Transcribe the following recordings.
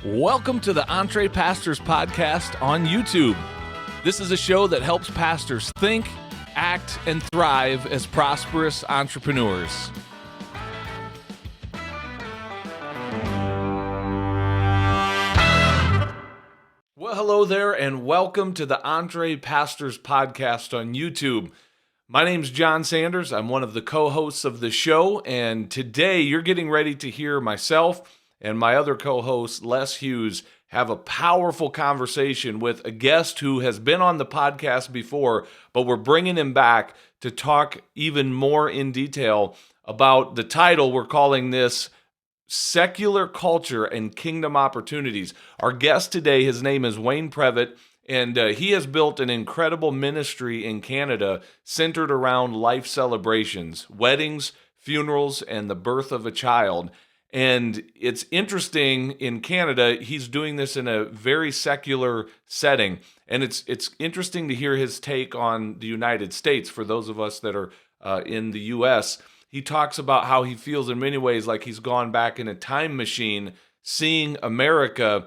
Welcome to the EntrePastors Podcast on YouTube. This is a show that helps pastors think, act, and thrive as prosperous entrepreneurs. Well, hello there, and welcome to the EntrePastors Podcast on YouTube. My name's Jon Sanders. I'm one of the co-hosts of the show, and today you're getting ready to hear myself and my other co-host, Les Hughes, have a powerful conversation with a guest who has been on the podcast before, but we're bringing him back to talk even more in detail about the title we're calling this Secular Culture and Kingdom Opportunities. Our guest today, his name is Wayne Prevett, and he has built an incredible ministry in Canada centered around life celebrations, weddings, funerals, and the birth of a child. And it's interesting, in Canada, he's doing this in a very secular setting. And it's interesting to hear his take on the United States for those of us that are in the U.S. He talks about how he feels in many ways like he's gone back in a time machine, seeing America,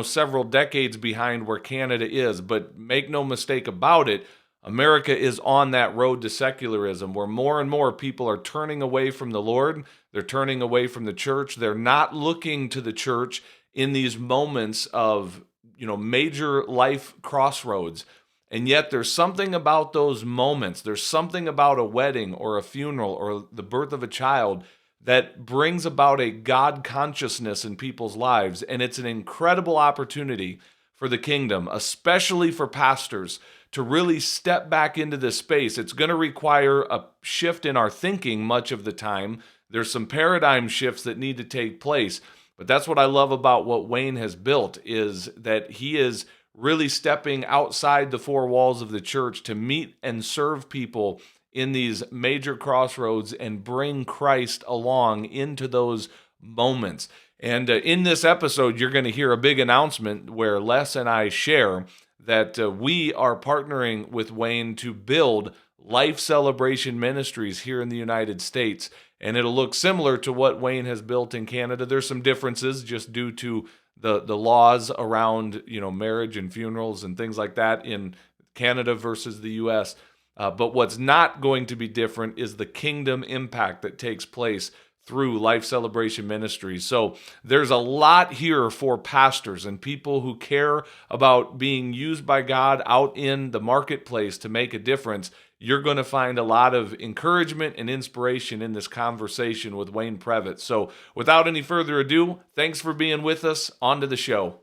several decades behind where Canada is. But make no mistake about it, America is on that road to secularism where more and more people are turning away from the Lord. They're turning away from the church. They're not looking to the church in these moments of, major life crossroads. And yet there's something about those moments. There's something about a wedding or a funeral or the birth of a child that brings about a God consciousness in people's lives. And it's an incredible opportunity for the kingdom, especially for pastors, to really step back into this space. It's going to require a shift in our thinking much of the time. There's some paradigm shifts that need to take place. But that's what I love about what Wayne has built, is that he is really stepping outside the four walls of the church to meet and serve people in these major crossroads and bring Christ along into those moments. And in this episode, you're going to hear a big announcement where Les and I share that we are partnering with Wayne to build life celebration ministries here in the United States. And it'll look similar to what Wayne has built in Canada. There's some differences just due to the laws around, marriage and funerals and things like that in Canada versus the U.S. But what's not going to be different is the kingdom impact that takes place through life celebration ministries. So there's a lot here for pastors and people who care about being used by God out in the marketplace to make a difference. You're going to find a lot of encouragement and inspiration in this conversation with Wayne Prevett. So without any further ado, thanks for being with us. On to the show.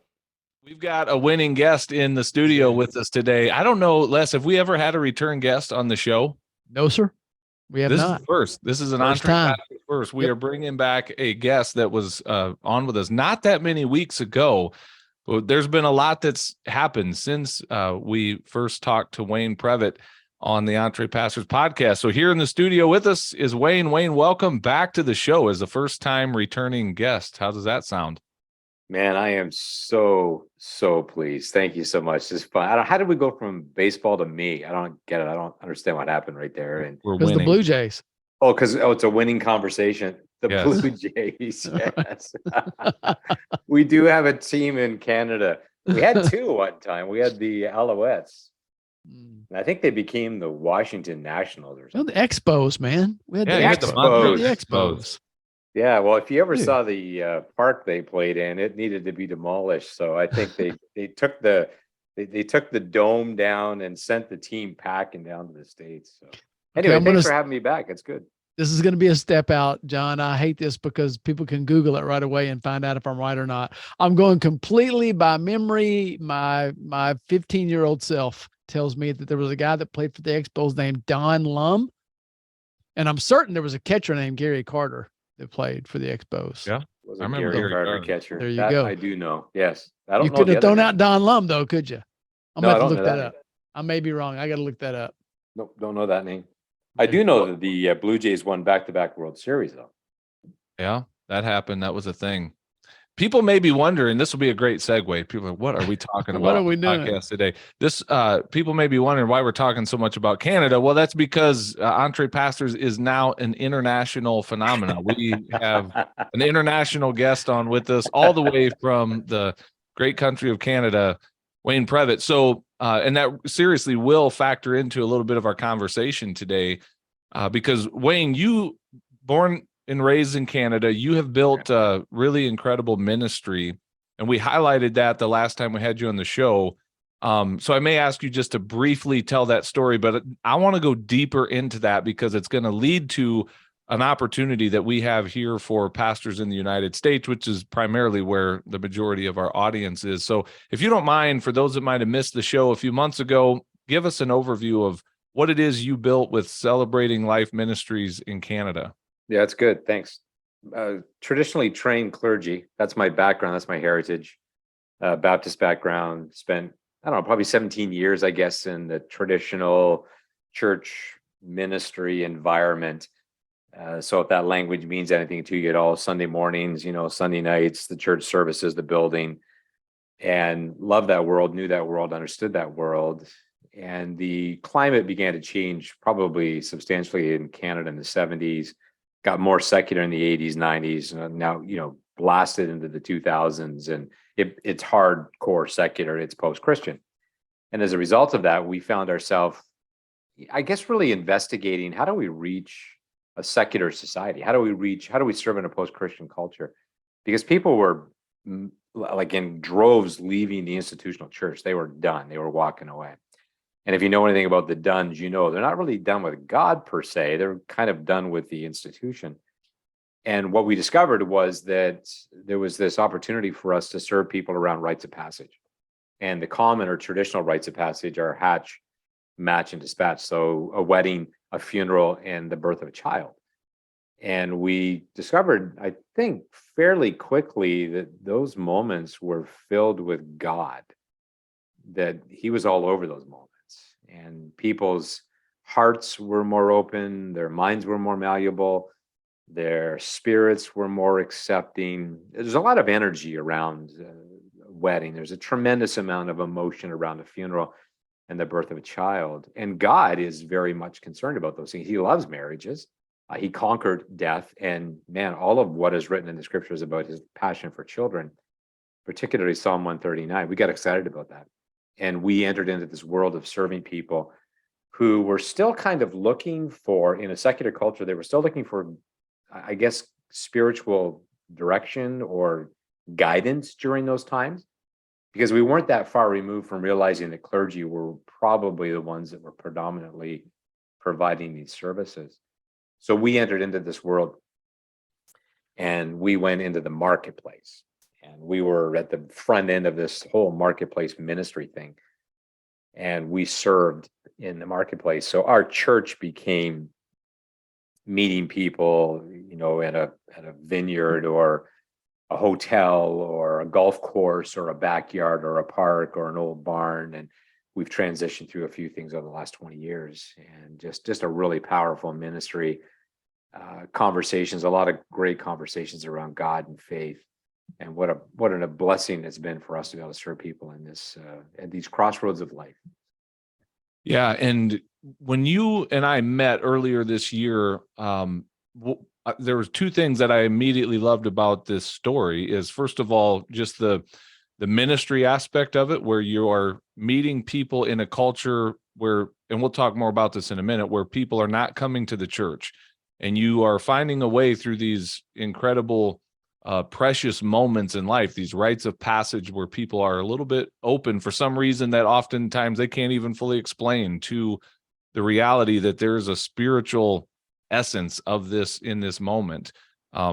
We've got a winning guest in the studio with us today. I don't know, Les, have we ever had a return guest on the show? No, sir. We have not. This is first. This is an EntrePastors first. We are bringing back a guest that was on with us not that many weeks ago. But there's been a lot that's happened since we first talked to Wayne Prevett on the EntrePastors Podcast. So here in the studio with us is Wayne. Wayne, welcome back to the show as the first time returning guest. How does that sound? Man, I am so pleased. Thank you so much. This is fun. How did we go from baseball to me? I don't get it. I don't understand what happened right there. And we're winning. The Blue Jays. Because it's a winning conversation. The Blue Jays, yes. We do have a team in Canada. We had two at one time. We had the Alouettes. And I think they became the Washington Nationals or something. The Expos, man. We had the Expos. Yeah, well, if you ever saw the park they played in, it needed to be demolished. So I think they took the dome down and sent the team packing down to the States. So anyway, thanks for having me back. It's good. This is going to be a step out, John. I hate this because people can Google it right away and find out if I'm right or not. I'm going completely by memory. My 15-year-old self tells me that there was a guy that played for the Expos named Don Lum, and I'm certain there was a catcher named Gary Carter that played for the Expos. Yeah, I remember Gary Carter catcher. There you go. I do know. Yes, I don't. You couldn't have thrown out Don Lum though, could you? I'm gonna have to look that up. I may be wrong. I got to look that up. Nope, don't know that name. I do know that the Blue Jays won back-to-back World Series though. Yeah, that happened. That was a thing. people may be wondering, this will be a great segue. People are like, what are we talking about What are we on the doing? podcast today? This people may be wondering why we're talking so much about Canada. Well, that's because EntrePastors is now an international phenomenon. We have an international guest on with us all the way from the great country of Canada, Wayne Prevett. So, and that seriously will factor into a little bit of our conversation today, because Wayne, you born and raised in Canada, you have built a really incredible ministry, and we highlighted that the last time we had you on the show. So I may ask you just to briefly tell that story, but I want to go deeper into that because it's going to lead to an opportunity that we have here for pastors in the United States, which is primarily where the majority of our audience is. So if you don't mind, for those that might have missed the show a few months ago, give us an overview of what it is you built with Celebrating Life Ministries in Canada. Yeah, that's good. Thanks. Traditionally trained clergy. That's my background. That's my heritage. Baptist background. Spent, I don't know, probably 17 years, I guess, in the traditional church ministry environment. So if that language means anything to you at all, Sunday mornings, Sunday nights, the church services, the building, and loved that world, knew that world, understood that world. And the climate began to change probably substantially in Canada in the 70s. Got more secular in the 80s, 90s, and now, blasted into the 2000s. And it's hardcore secular, it's post-Christian. And as a result of that, we found ourselves, I guess, really investigating, how do we reach a secular society? How do we serve in a post-Christian culture? Because people were like in droves leaving the institutional church. They were done. They were walking away. And if you know anything about the dones, they're not really done with God per se. They're kind of done with the institution. And what we discovered was that there was this opportunity for us to serve people around rites of passage. And the common or traditional rites of passage are hatch, match, and dispatch. So a wedding, a funeral, and the birth of a child. And we discovered, I think, fairly quickly that those moments were filled with God, that he was all over those moments. And people's hearts were more open, their minds were more malleable, their spirits were more accepting. There's a lot of energy around a wedding. There's a tremendous amount of emotion around a funeral and the birth of a child. And God is very much concerned about those things. He loves marriages. He conquered death. And man, all of what is written in the scriptures about his passion for children, particularly Psalm 139, we got excited about that. And we entered into this world of serving people who were still kind of looking for, in a secular culture, they were still looking for, I guess, spiritual direction or guidance during those times, because we weren't that far removed from realizing that clergy were probably the ones that were predominantly providing these services. So we entered into this world and we went into the marketplace. And we were at the front end of this whole marketplace ministry thing. And we served in the marketplace. So our church became meeting people, at a vineyard or a hotel or a golf course or a backyard or a park or an old barn. And we've transitioned through a few things over the last 20 years, and just a really powerful ministry, conversations, a lot of great conversations around God and faith. And what a blessing it's been for us to be able to serve people in this at these crossroads of life. Yeah, and when you and I met earlier this year, there was two things that I immediately loved about this story. Is first of all, just the ministry aspect of it, where you are meeting people in a culture where, and we'll talk more about this in a minute, where people are not coming to the church, and you are finding a way through these incredible precious moments in life, these rites of passage where people are a little bit open for some reason that oftentimes they can't even fully explain, to the reality that there is a spiritual essence of this in this moment,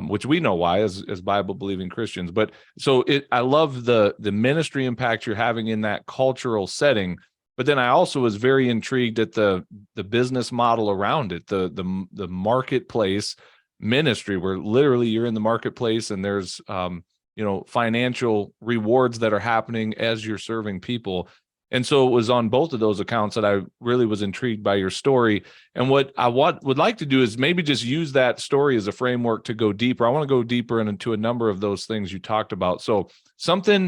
which we know why as Bible believing Christians. But so I love the ministry impact you're having in that cultural setting. But then I also was very intrigued at the business model around it, the marketplace ministry, where literally you're in the marketplace and there's financial rewards that are happening as you're serving people. And so it was on both of those accounts that I really was intrigued by your story. And what I would like to do is maybe just use that story as a framework to go deeper. I want to go deeper into a number of those things you talked about. So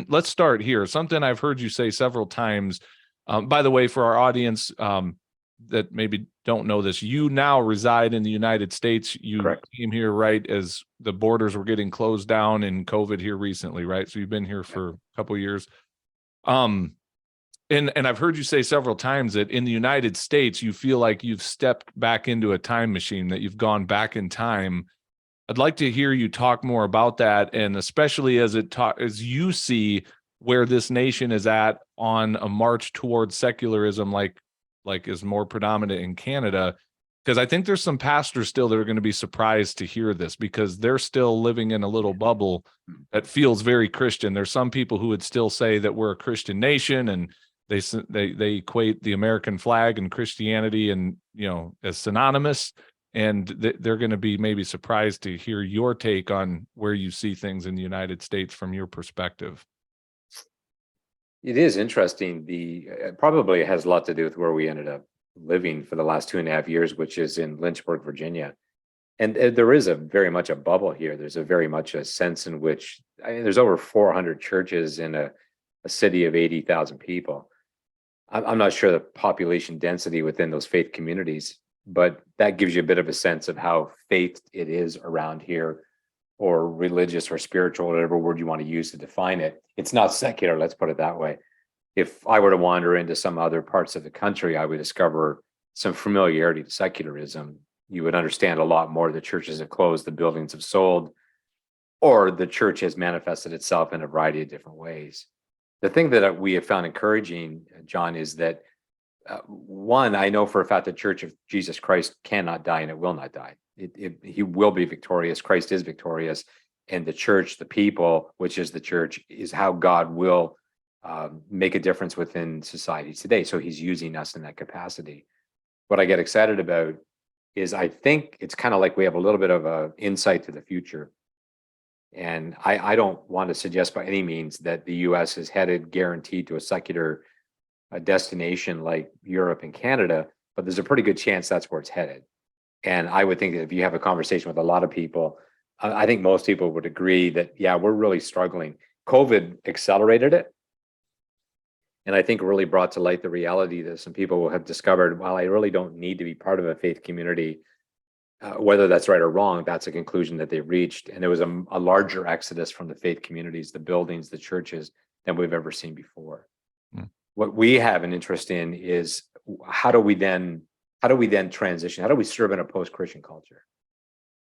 let's start here. Something I've heard you say several times. By the way, for our audience that maybe don't know this, you now reside in the United States. You Correct. came here right as the borders were getting closed down in COVID here recently, right? So you've been here for a couple of years. And I've heard you say several times that in the United States, you feel like you've stepped back into a time machine, that you've gone back in time. I'd like to hear you talk more about that, and especially as you see where this nation is at on a march towards secularism, like is more predominant in Canada. Because I think there's some pastors still that are going to be surprised to hear this, because they're still living in a little bubble that feels very Christian. There's some people who would still say that we're a Christian nation, and they equate the American flag and Christianity and as synonymous, and they're going to be maybe surprised to hear your take on where you see things in the United States from your perspective. It is interesting. Probably has a lot to do with where we ended up living for the last 2.5 years, which is in Lynchburg, Virginia. And there is very much a bubble here. There's very much a sense in which there's over 400 churches in a city of 80,000 people. I'm not sure the population density within those faith communities, but that gives you a bit of a sense of how faith it is around here, or religious or spiritual, whatever word you want to use to define it. It's not secular, let's put it that way. If I were to wander into some other parts of the country, I would discover some familiarity to secularism. You would understand a lot more. The churches have closed, the buildings have sold, or the church has manifested itself in a variety of different ways. The thing that we have found encouraging, John, is that one, I know for a fact the Church of Jesus Christ cannot die, and it will not die. He will be victorious. Christ is victorious. And the church, the people, which is the church, is how God will make a difference within society today. So he's using us in that capacity. What I get excited about is I think it's kind of like we have a little bit of an insight to the future. And I don't want to suggest by any means that the US is headed guaranteed to a secular destination like Europe and Canada, but there's a pretty good chance that's where it's headed. And I would think that if you have a conversation with a lot of people, I think most people would agree that, yeah, we're really struggling. COVID accelerated it. And I think really brought to light the reality that some people have discovered, well, I really don't need to be part of a faith community. Whether that's right or wrong, that's a conclusion that they reached. And there was a larger exodus from the faith communities, the buildings, the churches, than we've ever seen before. What we have an interest in is how do we then transition? How do we serve in a post-Christian culture?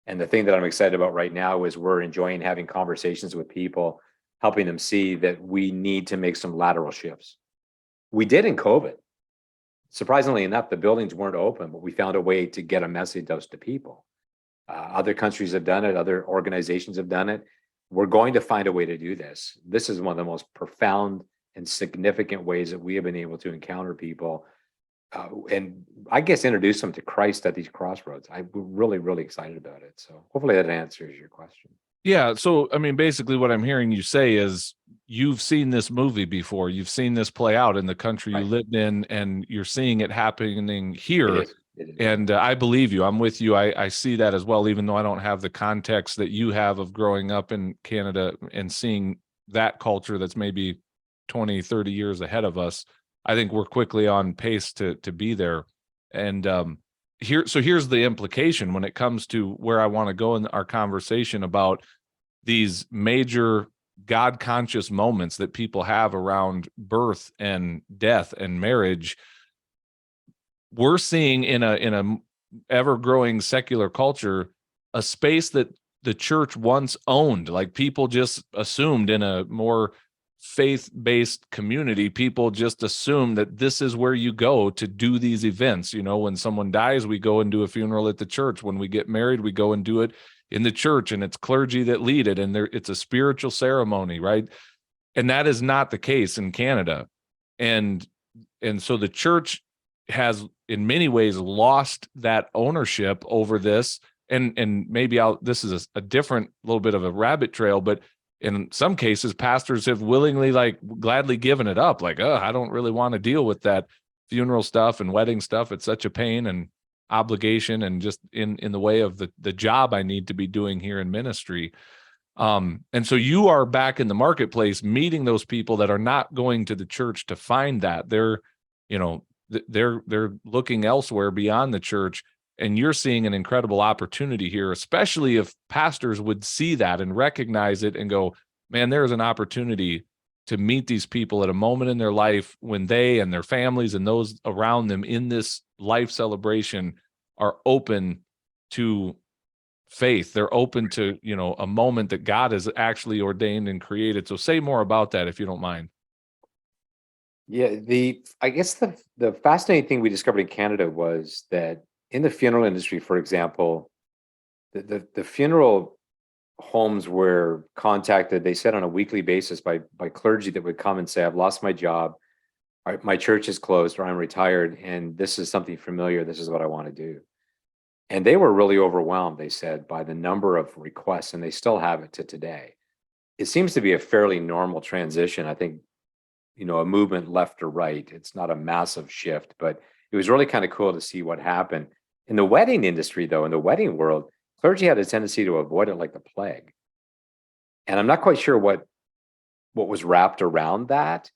And the thing that I'm excited about right now is we're enjoying having conversations with people, helping them see that we need to make some lateral shifts. We did in COVID. Surprisingly enough, the buildings weren't open, but we found a way to get a message out to people. Other countries have done it. Other organizations have done it. We're going to find a way to do this. This is one of the most profound and significant ways that we have been able to encounter people and I guess introduce them to Christ at these crossroads. I'm really, really excited about it. So hopefully that answers your question. Yeah. So, I mean, basically what I'm hearing you say is you've seen this movie before. You've seen this play out in the country you lived in, and you're seeing it happening here. It is. And I believe you. I'm with you. I see that as well, even though I don't have the context that you have of growing up in Canada and seeing that culture that's maybe 20, 30 years ahead of us. I think we're quickly on pace to be there. And here's the implication when it comes to where I want to go in our conversation about these major God-conscious moments that people have around birth and death and marriage. We're seeing in a ever-growing secular culture a space that the church once owned. Like people just assumed in a more faith-based community, people just assume that this is where you go to do these events. You know, when someone dies, we go and do a funeral at the church. When we get married, we go and do it in the church, and it's clergy that lead it, and it's a spiritual ceremony, right? And that is not the case in Canada. And so the church has in many ways lost that ownership over this. And maybe this is a different little bit of a rabbit trail, but in some cases, pastors have willingly, gladly given it up. Like, oh, I don't really want to deal with that funeral stuff and wedding stuff. It's such a pain and obligation, and just in the way of the job I need to be doing here in ministry. And so you are back in the marketplace, meeting those people that are not going to the church to find that. They're looking elsewhere beyond the church, and you're seeing an incredible opportunity here, especially if pastors would see that and recognize it and go, man, there is an opportunity to meet these people at a moment in their life when they and their families and those around them in this life celebration are open to faith. They're open to, a moment that God has actually ordained and created. So say more about that, if you don't mind. Yeah, I guess the fascinating thing we discovered in Canada was that in the funeral industry, for example, the funeral homes were contacted, they said, on a weekly basis by clergy that would come and say, I've lost my job, my church is closed, or I'm retired, and this is something familiar, this is what I want to do. And they were really overwhelmed, they said, by the number of requests, and they still have it to today. It seems to be a fairly normal transition. I think, a movement left or right. It's not a massive shift, but it was really kind of cool to see what happened. In the wedding industry, though, in the wedding world, clergy had a tendency to avoid it like the plague. And I'm not quite sure what was wrapped around that,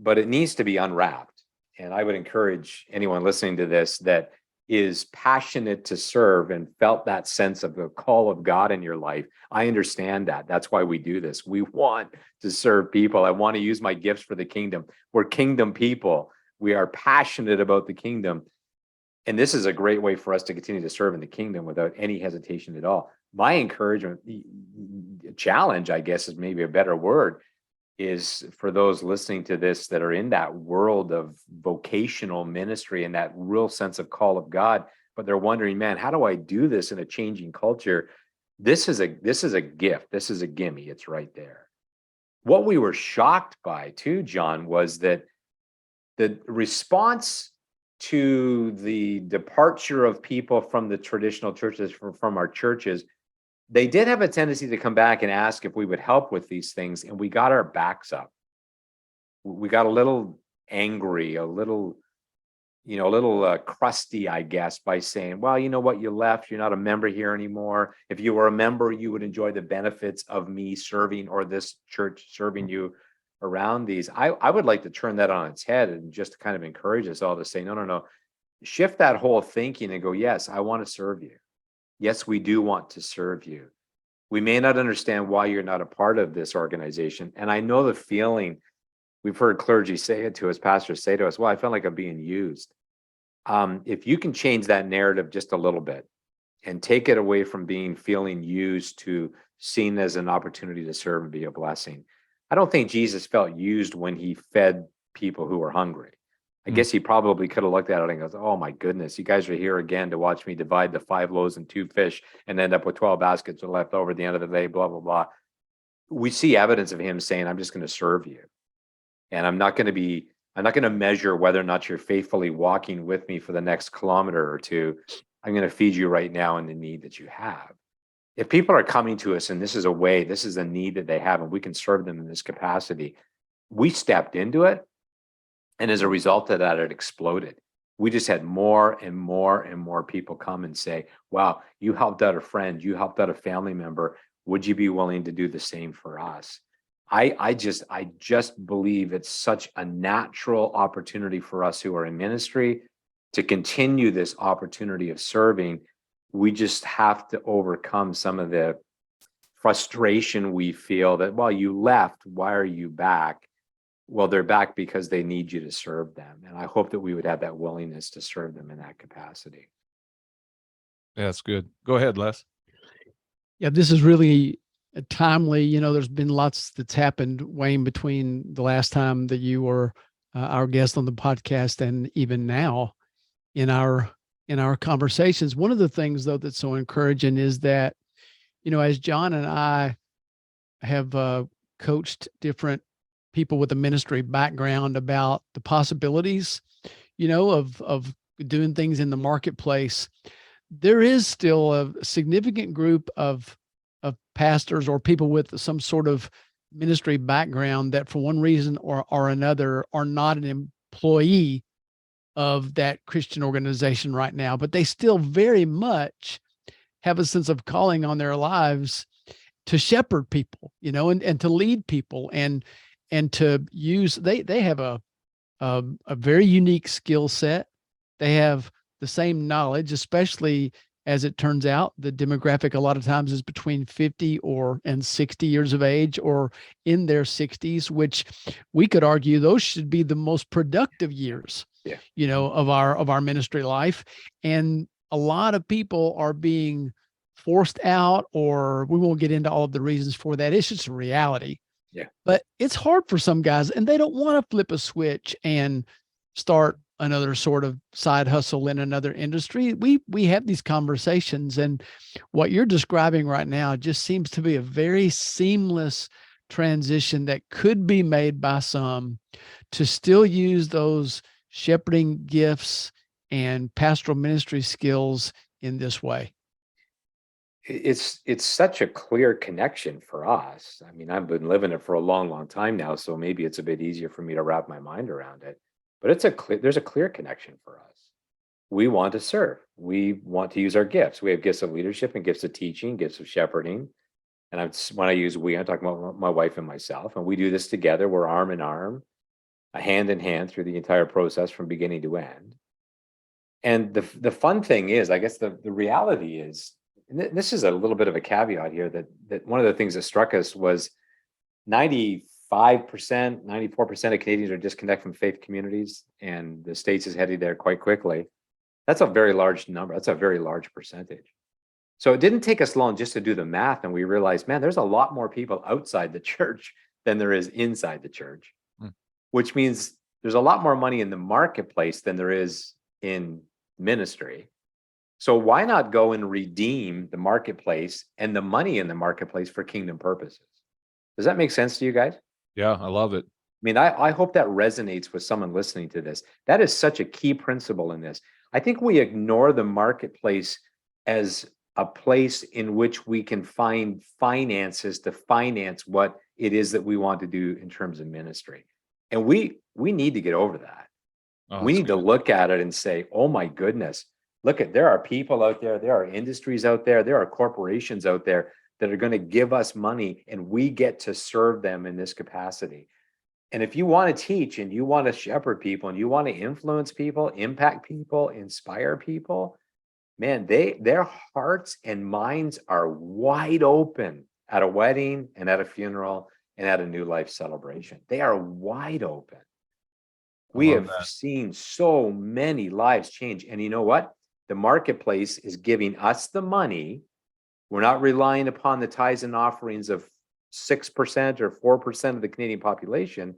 but it needs to be unwrapped. And I would encourage anyone listening to this that is passionate to serve and felt that sense of the call of God in your life. I understand that. That's why we do this. We want to serve people. I want to use my gifts for the kingdom. We're kingdom people. We are passionate about the kingdom. And this is a great way for us to continue to serve in the kingdom without any hesitation at all. My encouragement, challenge, I guess is maybe a better word, is for those listening to this that are in that world of vocational ministry and that real sense of call of God, but they're wondering, man, how do I do this in a changing culture? This is a gift. This is a gimme. It's right there. What we were shocked by too, John, was that the response to the departure of people from the traditional churches, from our churches, they did have a tendency to come back and ask if we would help with these things, and we got our backs up. We got a little angry, a little crusty, I guess, by saying, well, you know what, you left, you're not a member here anymore. If you were a member, you would enjoy the benefits of me serving, or this church serving you around these. I would like to turn that on its head and just kind of encourage us all to say, no, shift that whole thinking and go, yes, I want to serve you. Yes, we do want to serve you. We may not understand why you're not a part of this organization. And I know the feeling, we've heard clergy say it to us, pastors say to us, well, I felt like I'm being used. If you can change that narrative just a little bit and take it away from feeling used to seen as an opportunity to serve and be a blessing. I don't think Jesus felt used when he fed people who were hungry. I guess he probably could have looked at it and goes, oh my goodness, you guys are here again to watch me divide the 5 loaves and 2 fish and end up with 12 baskets left over at the end of the day, blah, blah, blah. We see evidence of him saying, I'm just going to serve you. And I'm not going to measure whether or not you're faithfully walking with me for the next kilometer or two. I'm going to feed you right now in the need that you have. If people are coming to us and this is a need that they have, and we can serve them in this capacity, we stepped into it. And as a result of that, it exploded. We just had more and more and more people come and say, wow, you helped out a friend, you helped out a family member. Would you be willing to do the same for us? I just believe it's such a natural opportunity for us who are in ministry to continue this opportunity of serving. We just have to overcome some of the frustration we feel that, well, you left, why are you back? Well, they're back because they need you to serve them. And I hope that we would have that willingness to serve them in that capacity. Yeah, that's good. Go ahead, Les. Yeah, this is really timely. There's been lots that's happened, Wayne, between the last time that you were our guest on the podcast and even now in our conversations. One of the things, though, that's so encouraging is that, as Jon and I have coached different people with a ministry background about the possibilities, of doing things in the marketplace, there is still a significant group of of pastors or people with some sort of ministry background that for one reason or another are not an employee of that Christian organization right now, but they still very much have a sense of calling on their lives to shepherd people, and to lead people and to use, they have a very unique skill set. They have the same knowledge, especially as it turns out, the demographic a lot of times is between 50 and 60 years of age or in their 60s, which we could argue those should be the most productive years, of our ministry life. And a lot of people are being forced out, or we won't get into all of the reasons for that. It's just a reality. Yeah. But it's hard for some guys, and they don't want to flip a switch and start another sort of side hustle in another industry. We have these conversations, and what you're describing right now just seems to be a very seamless transition that could be made by some to still use those shepherding gifts and pastoral ministry skills in this way. It's such a clear connection for us. I mean, I've been living it for a long, long time now, so maybe it's a bit easier for me to wrap my mind around it. But there's a clear connection for us. We want to serve. We want to use our gifts. We have gifts of leadership and gifts of teaching, gifts of shepherding. And when I use we, I'm talking about my wife and myself. And we do this together. We're arm in arm, hand in hand through the entire process from beginning to end. And the fun thing is, I guess the reality is, and this is a little bit of a caveat here, that one of the things that struck us was 95%, 94% of Canadians are disconnected from faith communities, and the States is heading there quite quickly. That's a very large number. That's a very large percentage. So it didn't take us long just to do the math, and we realized, man, there's a lot more people outside the church than there is inside the church, which means there's a lot more money in the marketplace than there is in ministry. So why not go and redeem the marketplace and the money in the marketplace for kingdom purposes? Does that make sense to you guys? Yeah, I love it. I mean, I hope that resonates with someone listening to this. That is such a key principle in this. I think we ignore the marketplace as a place in which we can find finances to finance what it is that we want to do in terms of ministry. And we need to get over that. We need to look at it and say, oh my goodness, there are people out there, there are industries out there, there are corporations out there that are going to give us money, and we get to serve them in this capacity. And if you want to teach and you want to shepherd people and you want to influence people, impact people, inspire people, man, their hearts and minds are wide open at a wedding and at a funeral and at a new life celebration. They are wide open. We have seen so many lives change. And you know what? The marketplace is giving us the money. We're not relying upon the tithes and offerings of 6% or 4% of the Canadian population.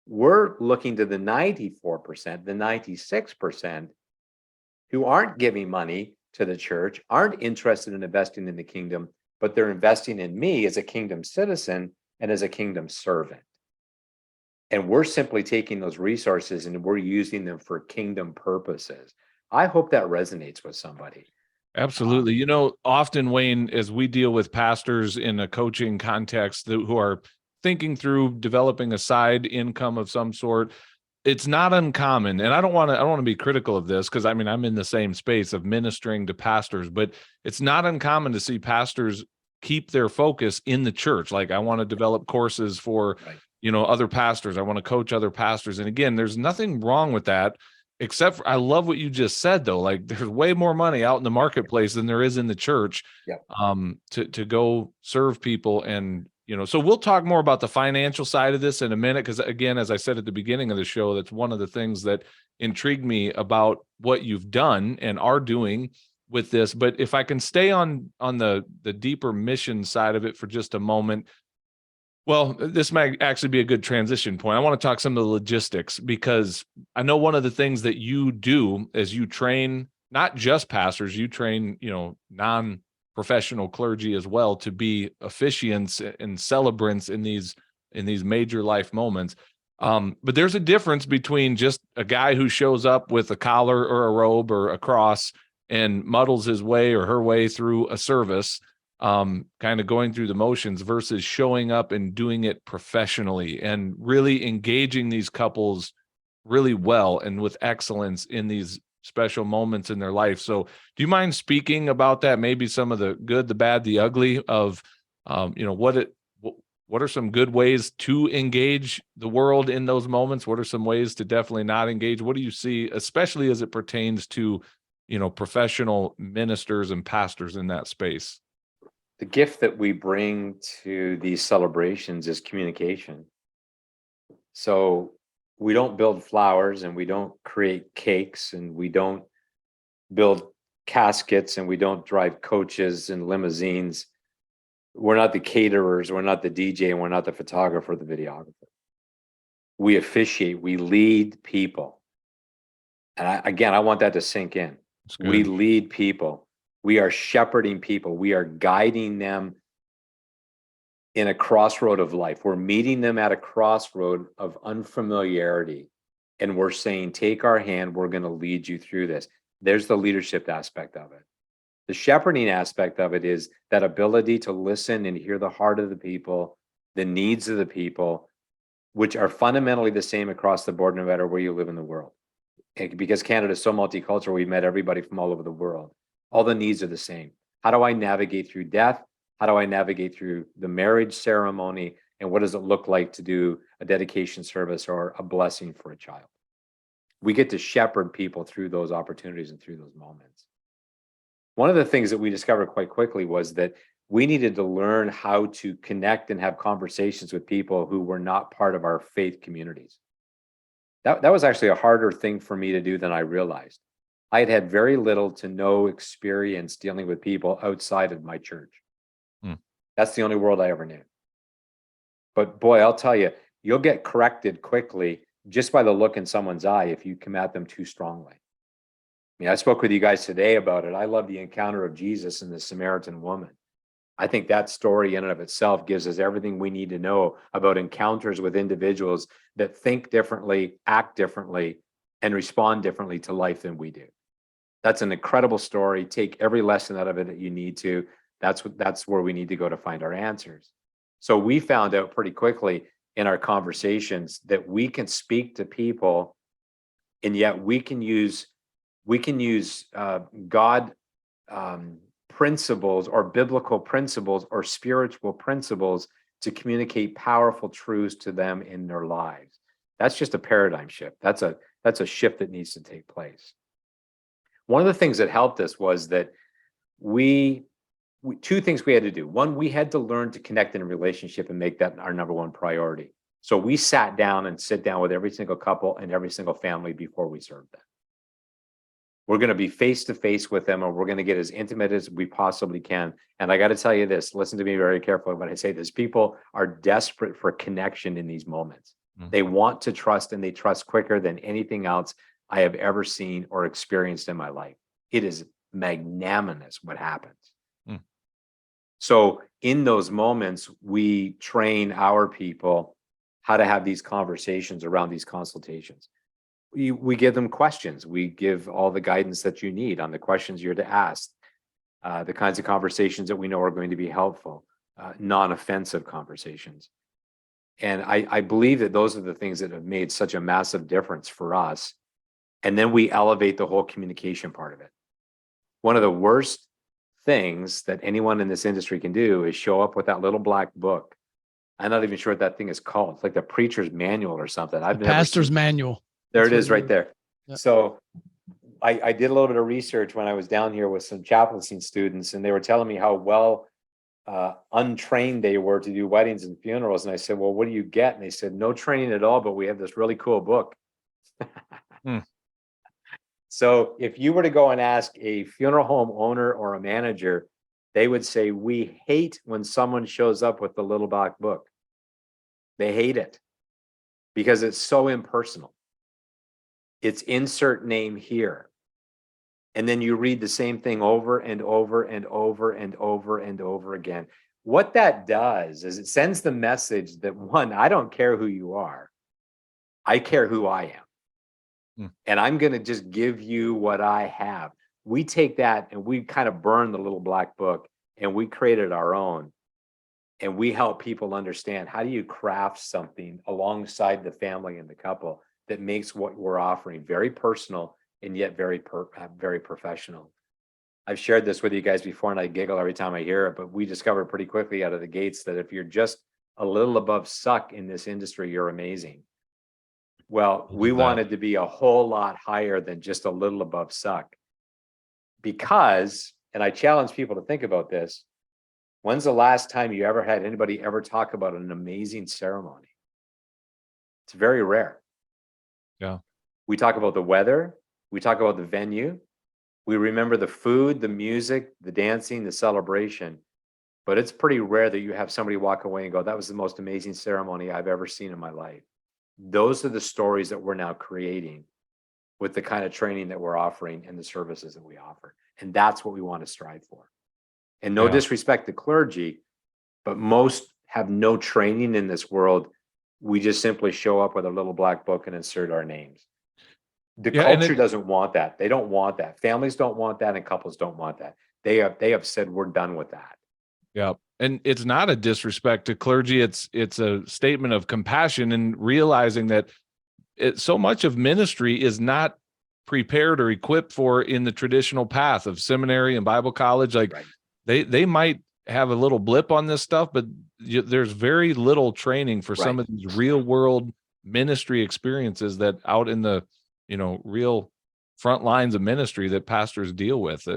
We're looking to the 94%, the 96% who aren't giving money to the church, aren't interested in investing in the kingdom, but they're investing in me as a kingdom citizen and as a kingdom servant. And we're simply taking those resources and we're using them for kingdom purposes. I hope that resonates with somebody. Absolutely. Often, Wayne, as we deal with pastors in a coaching context who are thinking through developing a side income of some sort, it's not uncommon. And I don't want to be critical of this, because I'm in the same space of ministering to pastors, but it's not uncommon to see pastors keep their focus in the church. Like, I want to develop courses for, other pastors. I want to coach other pastors. And again, there's nothing wrong with that. Except for, I love what you just said, though. Like, there's way more money out in the marketplace than there is in the church, to go serve people. And, so we'll talk more about the financial side of this in a minute, because again, as I said at the beginning of the show, that's one of the things that intrigued me about what you've done and are doing with this. But if I can stay on the deeper mission side of it for just a moment. Well, this might actually be a good transition point. I want to talk some of the logistics, because I know one of the things that you do is you train not just pastors, you train, non-professional clergy as well to be officiants and celebrants in these major life moments. But there's a difference between just a guy who shows up with a collar or a robe or a cross and muddles his way or her way through a service, kind of going through the motions versus showing up and doing it professionally and really engaging these couples really well and with excellence in these special moments in their life. So do you mind speaking about that? Maybe some of the good, the bad, the ugly of, what are some good ways to engage the world in those moments? What are some ways to definitely not engage? What do you see, especially as it pertains to, professional ministers and pastors in that space? The gift that we bring to these celebrations is communication. So we don't build flowers and we don't create cakes and we don't build caskets and we don't drive coaches and limousines. We're not the caterers, we're not the DJ, and we're not the photographer, the videographer. We officiate, we lead people. And I want that to sink in. We lead people. We are shepherding people. We are guiding them in a crossroad of life. We're meeting them at a crossroad of unfamiliarity. And we're saying, take our hand, we're going to lead you through this. There's the leadership aspect of it. The shepherding aspect of it is that ability to listen and hear the heart of the people, the needs of the people, which are fundamentally the same across the board, no matter where you live in the world. Because Canada is so multicultural, we've met everybody from all over the world. All the needs are the same. How do I navigate through death? How do I navigate through the marriage ceremony? And what does it look like to do a dedication service or a blessing for a child? We get to shepherd people through those opportunities and through those moments. One of the things that we discovered quite quickly was that we needed to learn how to connect and have conversations with people who were not part of our faith communities. That was actually a harder thing for me to do than I realized. I had had very little to no experience dealing with people outside of my church. That's the only world I ever knew. But boy, I'll tell you, you'll get corrected quickly just by the look in someone's eye if you come at them too strongly. I mean, I spoke with you guys today about it. I love the encounter of Jesus and the Samaritan woman. I think that story in and of itself gives us everything we need to know about encounters with individuals that think differently, act differently, and respond differently to life than we do. That's an incredible story. Take every lesson out of it that you need to. That's where we need to go to find our answers. So we found out pretty quickly in our conversations that we can speak to people, and yet we can use God principles or biblical principles or spiritual principles to communicate powerful truths to them in their lives. That's just a paradigm shift. That's a shift that needs to take place. One of the things that helped us was that we two things we had to do. One, we had to learn to connect in a relationship and make that our number one priority. So we sit down with every single couple and every single family before we served them. We're going to be face to face with them, and we're going to get as intimate as we possibly can. And I got to tell you this, listen to me very carefully when I say this. People are desperate for connection in these moments. They want to trust, and they trust quicker than anything else I have ever seen or experienced in my life. It is magnanimous what happens. So in those moments, we train our people how to have these conversations around these consultations. We give them questions. We give all the guidance that you need on the questions you're to ask, the kinds of conversations that we know are going to be helpful, non-offensive conversations. And I believe that those are the things that have made such a massive difference for us. And then we elevate the whole communication part of it. One of the worst things that anyone in this industry can do is show up with that little black book. I'm not even sure what that thing is called. It's like the preacher's manual or something. I've never pastor's manual. There it is right there. Yeah. So I did a little bit of research when I was down here with some chaplaincy students, and they were telling me how well untrained they were to do weddings and funerals. And I said, well, what do you get? And they said, no training at all, but we have this really cool book. So if you were to go and ask a funeral home owner or a manager, they would say, we hate when someone shows up with the little black book. They hate it because it's so impersonal. It's insert name here. And then you read the same thing over and over and over and over and over again. What that does is it sends the message that, one, I don't care who you are. I care who I am. And I'm going to just give you what I have. We take that and we kind of burn the little black book and we created our own. And we help people understand, how do you craft something alongside the family and the couple that makes what we're offering very personal and yet very professional. I've shared this with you guys before, and I giggle every time I hear it, but we discovered pretty quickly out of the gates that if you're just a little above suck in this industry, you're amazing. Well, we wanted to be a whole lot higher than just a little above suck, because, and I challenge people to think about this, when's the last time you ever had anybody ever talk about an amazing ceremony? It's very rare. Yeah. We talk about the weather. We talk about the venue. We remember the food, the music, the dancing, the celebration. But it's pretty rare that you have somebody walk away and go, that was the most amazing ceremony I've ever seen in my life. Those are the stories that we're now creating with the kind of training that we're offering and the services that we offer. And that's what we want to strive for. And no disrespect to clergy, but most have no training in this world. We just simply show up with a little black book and insert our names. The culture doesn't want that. They don't want that. Families don't want that, and couples don't want that. They have said, we're done with that. Yeah. And it's not a disrespect to clergy. It's a statement of compassion and realizing that so much of ministry is not prepared or equipped for in the traditional path of seminary and Bible college. Like, they might have a little blip on this stuff, but there's very little training for some of these real world ministry experiences that out in the, real front lines of ministry that pastors deal with.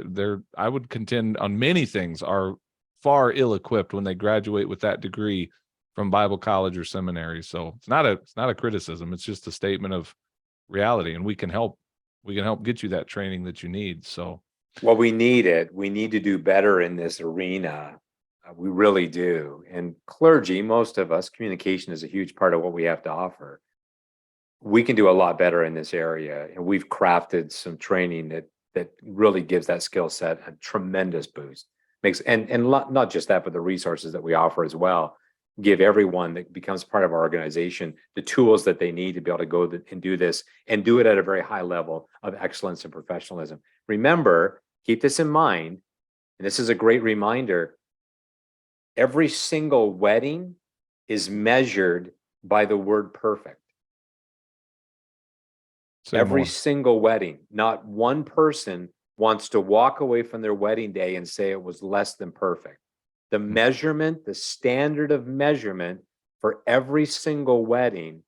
I would contend on many things are far ill-equipped when they graduate with that degree from Bible college or seminary. So it's not a criticism. It's just a statement of reality, and we can help get you that training that you need. So. Well, we need it. We need to do better in this arena. We really do. And clergy, most of us, communication is a huge part of what we have to offer. We can do a lot better in this area. And we've crafted some training that really gives that skill set a tremendous boost. And not just that, but the resources that we offer as well, give everyone that becomes part of our organization the tools that they need to be able to go and do this and do it at a very high level of excellence and professionalism. Remember, keep this in mind, and this is a great reminder, every single wedding is measured by the word perfect. Every single wedding. Not one person wants to walk away from their wedding day and say it was less than perfect. The measurement, the standard of measurement for every single wedding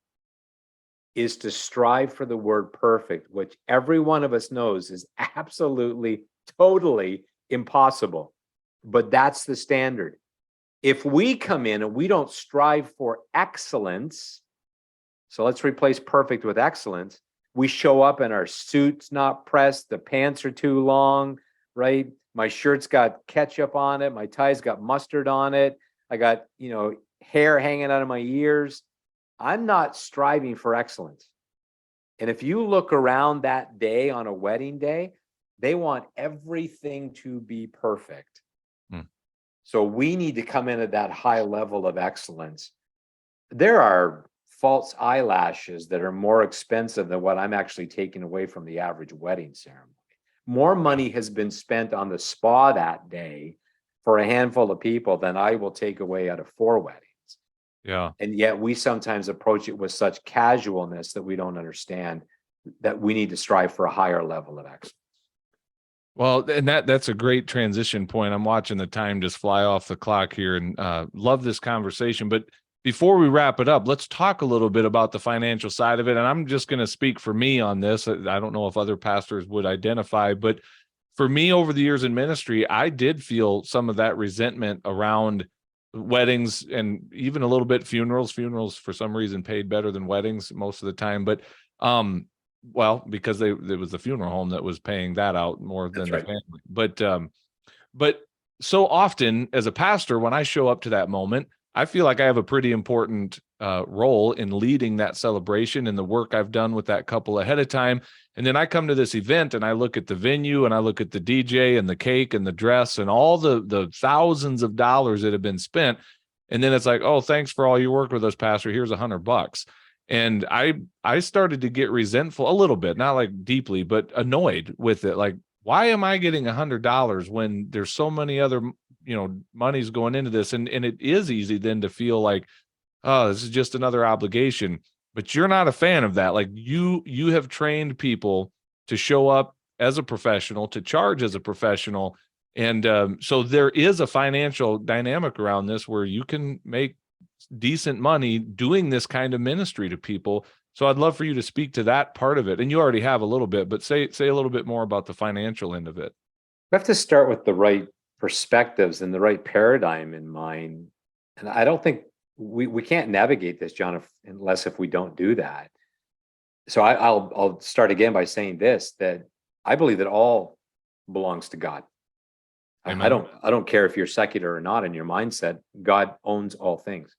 is to strive for the word perfect, which every one of us knows is absolutely, totally impossible. But that's the standard. If we come in and we don't strive for excellence, so let's replace perfect with excellence. We show up and our suit's not pressed, the pants are too long, right? My shirt's got ketchup on it. My tie's got mustard on it. I got, hair hanging out of my ears. I'm not striving for excellence. And if you look around that day on a wedding day, they want everything to be perfect. So we need to come in at that high level of excellence. There are false eyelashes that are more expensive than what I'm actually taking away from the average wedding ceremony. More money has been spent on the spa that day for a handful of people than I will take away out of 4 weddings. Yeah. And yet we sometimes approach it with such casualness that we don't understand that we need to strive for a higher level of excellence. Well, and that's a great transition point. I'm watching the time just fly off the clock here, and love this conversation. But before we wrap it up, let's talk a little bit about the financial side of it. And I'm just going to speak for me on this. I don't know if other pastors would identify, but for me over the years in ministry, I did feel some of that resentment around weddings and even a little bit funerals. Funerals for some reason paid better than weddings most of the time. But because it was the funeral home that was paying that out more than the family. But so often as a pastor, when I show up to that moment, I feel like I have a pretty important role in leading that celebration and the work I've done with that couple ahead of time. And then I come to this event and I look at the venue and I look at the DJ and the cake and the dress and all the thousands of dollars that have been spent. And then it's like, oh, thanks for all your work with us, Pastor. Here's $100. And I started to get resentful a little bit, not like deeply, but annoyed with it. Like, why am I getting $100 when there's so many other money's going into this. And it is easy then to feel like, oh, this is just another obligation. But you're not a fan of that. Like you have trained people to show up as a professional, to charge as a professional. And so there is a financial dynamic around this where you can make decent money doing this kind of ministry to people. So I'd love for you to speak to that part of it. And you already have a little bit, but say a little bit more about the financial end of it. We have to start with the right perspectives and the right paradigm in mind. And I don't think we can't navigate this, John, unless if we don't do that. So I'll start again by saying this, that I believe that all belongs to God. I don't care if you're secular or not in your mindset. God owns all things.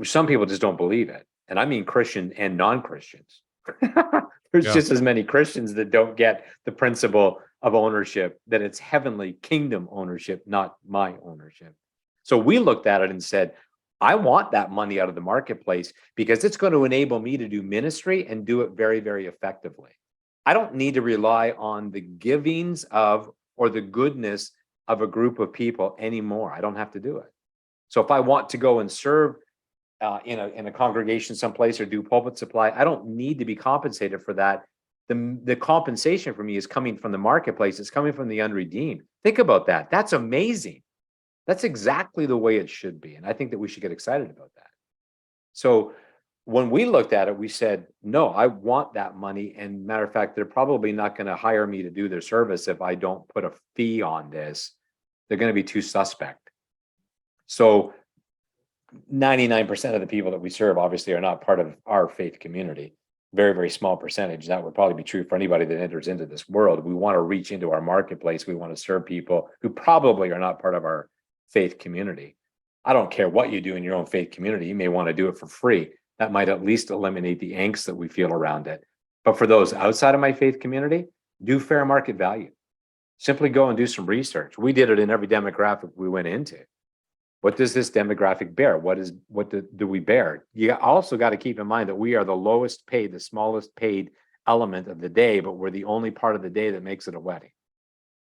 Some people just don't believe it. And I mean Christian and non-Christians. There's just as many Christians that don't get the principle of ownership, that it's heavenly kingdom ownership, not my ownership. So we looked at it and said, I want that money out of the marketplace because it's going to enable me to do ministry and do it very, very effectively. I don't need to rely on the givings of or the goodness of a group of people anymore. I don't have to do it. So if I want to go and serve in a congregation someplace or do pulpit supply, I don't need to be compensated for that. The compensation for me is coming from the marketplace. It's coming from the unredeemed. Think about that. That's amazing. That's exactly the way it should be. And I think that we should get excited about that. So when we looked at it, we said, no, I want that money. And matter of fact, they're probably not going to hire me to do their service if I don't put a fee on this. They're going to be too suspect. So 99% of the people that we serve obviously are not part of our faith community. Very, very small percentage. That would probably be true for anybody that enters into this world. We want to reach into our marketplace. We want to serve people who probably are not part of our faith community. I don't care what you do in your own faith community. You may want to do it for free. That might at least eliminate the angst that we feel around it. But for those outside of my faith community, do fair market value. Simply go and do some research. We did it in every demographic we went into. What does this demographic bear? What do we bear? You also got to keep in mind that we are the lowest paid, the smallest paid element of the day, but we're the only part of the day that makes it a wedding.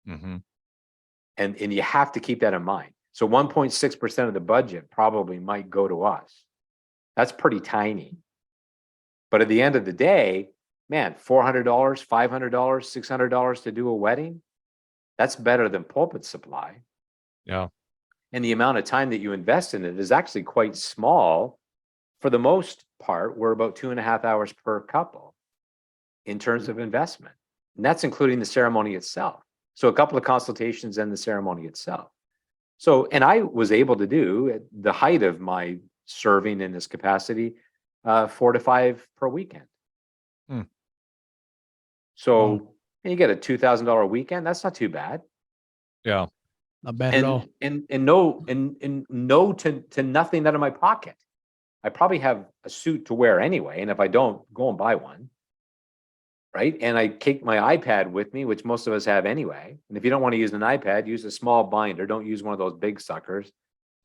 Mm-hmm. And you have to keep that in mind. So 1.6% of the budget probably might go to us. That's pretty tiny. But at the end of the day, man, $400, $500, $600 to do a wedding, that's better than pulpit supply. Yeah. And the amount of time that you invest in it is actually quite small. For the most part, we're about 2.5 hours per couple in terms of investment. And that's including the ceremony itself. So a couple of consultations and the ceremony itself. So, and I was able to do at the height of my serving in this capacity, 4 to 5 per weekend. So you get a $2,000 weekend. That's not too bad. Yeah. Not bad at all. And no to nothing out of my pocket. I probably have a suit to wear anyway. And if I don't, go and buy one. Right. And I take my iPad with me, which most of us have anyway. And if you don't want to use an iPad, use a small binder. Don't use one of those big suckers.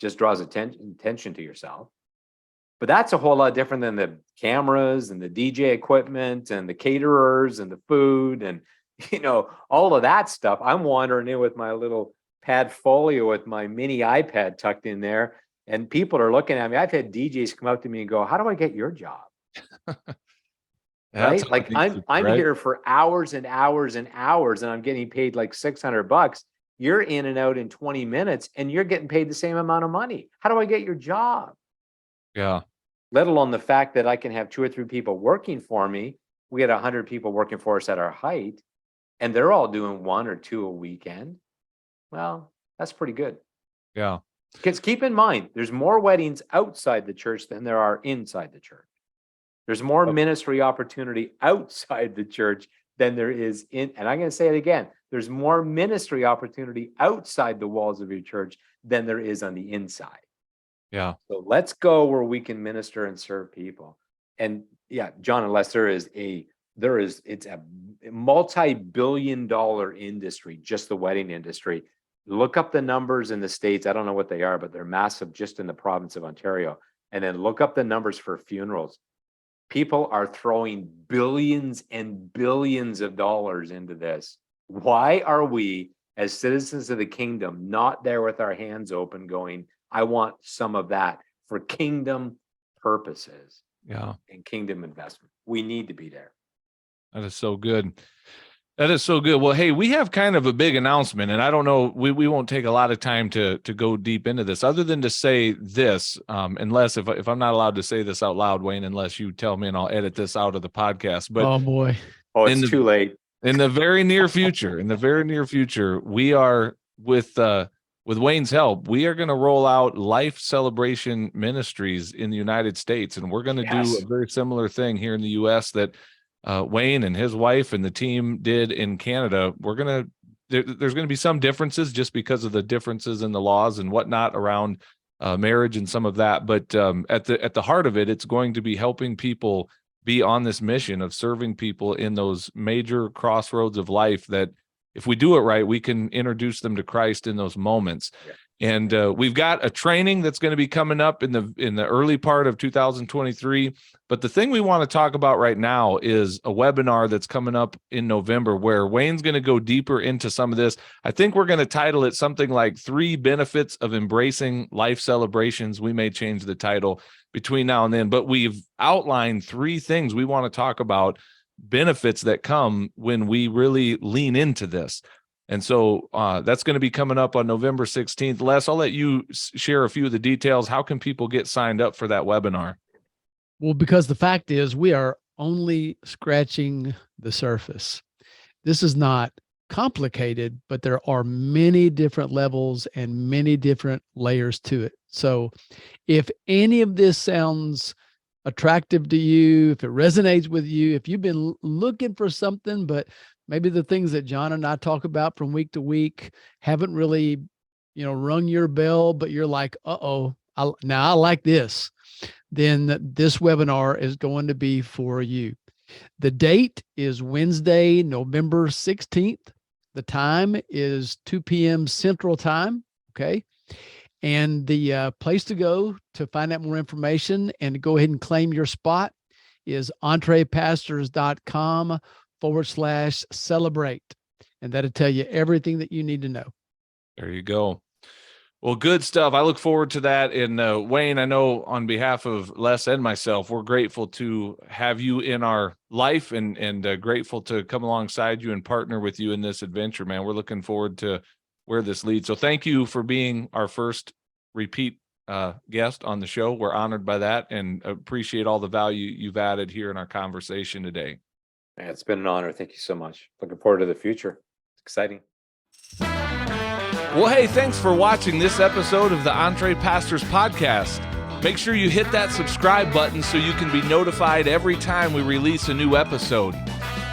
Just draws attention to yourself. But that's a whole lot different than the cameras and the DJ equipment and the caterers and the food and, all of that stuff. I'm wandering in with my little pad folio with my mini iPad tucked in there. And people are looking at me. I've had DJs come up to me and go, how do I get your job? Right? Like I'm here for hours and hours and hours and I'm getting paid like $600. You're in and out in 20 minutes and you're getting paid the same amount of money. How do I get your job? Yeah. Let alone the fact that I can have 2 or 3 people working for me. We had 100 people working for us at our height and they're all doing 1 or 2 a weekend. Well, that's pretty good. Yeah. Because keep in mind, there's more weddings outside the church than there are inside the church. There's more ministry opportunity outside the church than there is in, and I'm going to say it again, there's more ministry opportunity outside the walls of your church than there is on the inside. Yeah. So let's go where we can minister and serve people. And yeah, Jon and Les, it's a multi-billion-dollar industry, just the wedding industry. Look up the numbers in the States. I don't know what they are, but they're massive just in the province of Ontario. And then look up the numbers for funerals. People are throwing billions and billions of dollars into this. Why are we as citizens of the kingdom, not there with our hands open going, I want some of that for kingdom purposes and kingdom investment. We need to be there. That is so good. That is so good. Well, hey, we have kind of a big announcement, and I don't know, we won't take a lot of time to go deep into this, other than to say this, unless if I'm not allowed to say this out loud, Wayne, unless you tell me and I'll edit this out of the podcast. But oh boy, it's too late. In the very near future, we are with Wayne's help, we are going to roll out Life Celebration Ministries in the United States, and we're going to do a very similar thing here in the U.S. that Wayne and his wife and the team did in Canada. There's going to be some differences just because of the differences in the laws and whatnot around marriage and some of that. But at the heart of it, it's going to be helping people be on this mission of serving people in those major crossroads of life that if we do it right, we can introduce them to Christ in those moments. Yeah. And we've got a training that's going to be coming up in the early part of 2023. But the thing we want to talk about right now is a webinar that's coming up in November where Wayne's going to go deeper into some of this. I think we're going to title it something like 3 Benefits of Embracing Life Celebrations. We may change the title between now and then, but we've outlined 3 things we want to talk about, benefits that come when we really lean into this. And so that's going to be coming up on November 16th. Les, I'll let you share a few of the details. How can people get signed up for that webinar? Well, because the fact is we are only scratching the surface. This is not complicated, but there are many different levels and many different layers to it. So if any of this sounds attractive to you, if it resonates with you, if you've been looking for something, but maybe the things that Jon and I talk about from week to week haven't really, rung your bell, but you're like, now I like this, then this webinar is going to be for you. The date is Wednesday, November 16th. The time is 2 p.m. Central Time. Okay. And the place to go to find out more information and to go ahead and claim your spot is EntrePastors.com/celebrate. And that'll tell you everything that you need to know. There you go. Well, good stuff. I look forward to that. And Wayne, I know on behalf of Les and myself, we're grateful to have you in our life and grateful to come alongside you and partner with you in this adventure, man. We're looking forward to where this leads. So thank you for being our first repeat guest on the show. We're honored by that and appreciate all the value you've added here in our conversation today. Man, it's been an honor. Thank you so much. Looking forward to the future. It's exciting. Well, hey, thanks for watching this episode of the EntrePastors Podcast. Make sure you hit that subscribe button so you can be notified every time we release a new episode.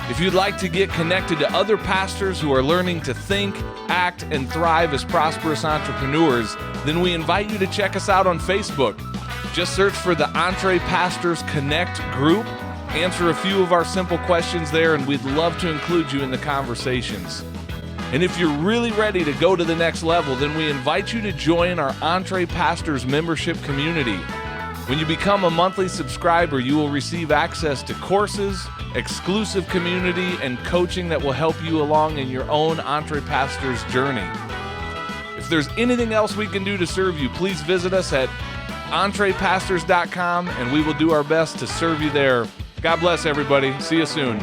If you'd like to get connected to other pastors who are learning to think, act, and thrive as prosperous entrepreneurs, then we invite you to check us out on Facebook. Just search for the EntrePastors Connect group, answer a few of our simple questions there, and we'd love to include you in the conversations. And if you're really ready to go to the next level, then we invite you to join our EntrePastors membership community. When you become a monthly subscriber, you will receive access to courses, exclusive community, and coaching that will help you along in your own EntrePastors journey. If there's anything else we can do to serve you, please visit us at EntrePastors.com, and we will do our best to serve you there. God bless everybody. See you soon.